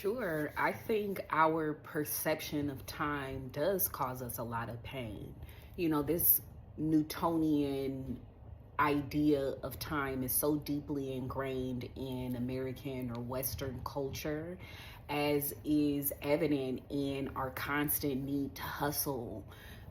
Sure, I think our perception of time does cause us a lot of pain. This Newtonian idea of time is so deeply ingrained in American or Western culture, as is evident in our constant need to hustle,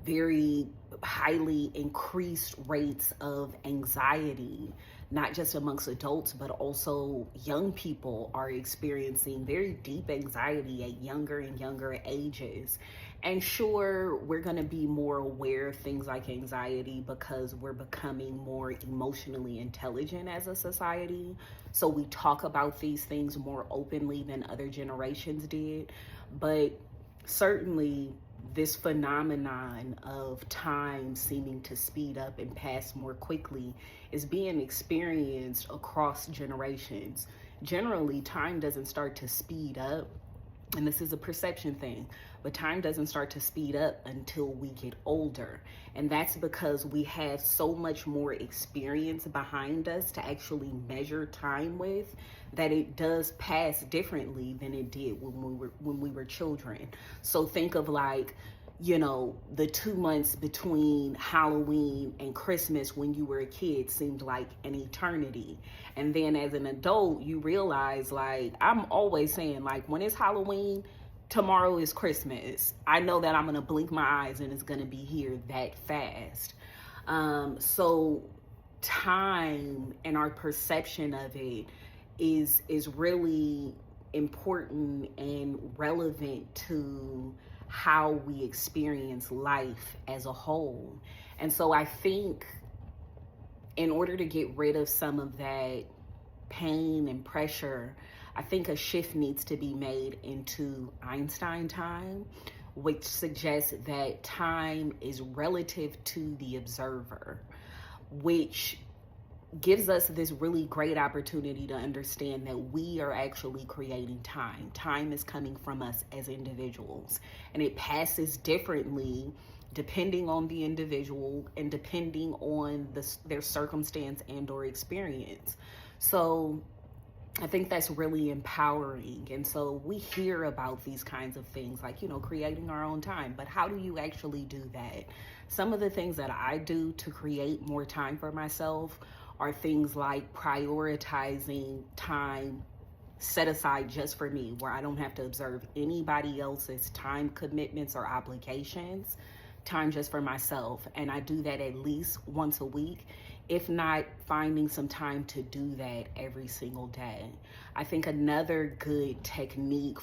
very highly increased rates of anxiety, not just amongst adults, but also young people are experiencing very deep anxiety at younger and younger ages. And sure, we're going to be more aware of things like anxiety because we're becoming more emotionally intelligent as a society. So we talk about these things more openly than other generations did. But certainly, this phenomenon of time seeming to speed up and pass more quickly is being experienced across generations. Generally, time doesn't start to speed up, and this is a perception thing, but time doesn't start to speed up until we get older. And that's because we have so much more experience behind us to actually measure time with, that it does pass differently than it did when we were children. So think of like, the 2 months between Halloween and Christmas when you were a kid seemed like an eternity. And then as an adult, you realize, like, I'm always saying, like, when it's Halloween, tomorrow is Christmas. I know that I'm going to blink my eyes and it's going to be here that fast. So time and our perception of it is really important and relevant to how we experience life as a whole. And so I think in order to get rid of some of that pain and pressure, I think a shift needs to be made into Einstein time, which suggests that time is relative to the observer, which gives us this really great opportunity to understand that we are actually creating time. Time is coming from us as individuals, and it passes differently depending on the individual and depending on their circumstance and or experience. So I think that's really empowering. And so we hear about these kinds of things like, creating our own time. But how do you actually do that? Some of the things that I do to create more time for myself are things like prioritizing time set aside just for me, where I don't have to observe anybody else's time commitments or obligations, time just for myself. And I do that at least once a week, if not finding some time to do that every single day. I think another good technique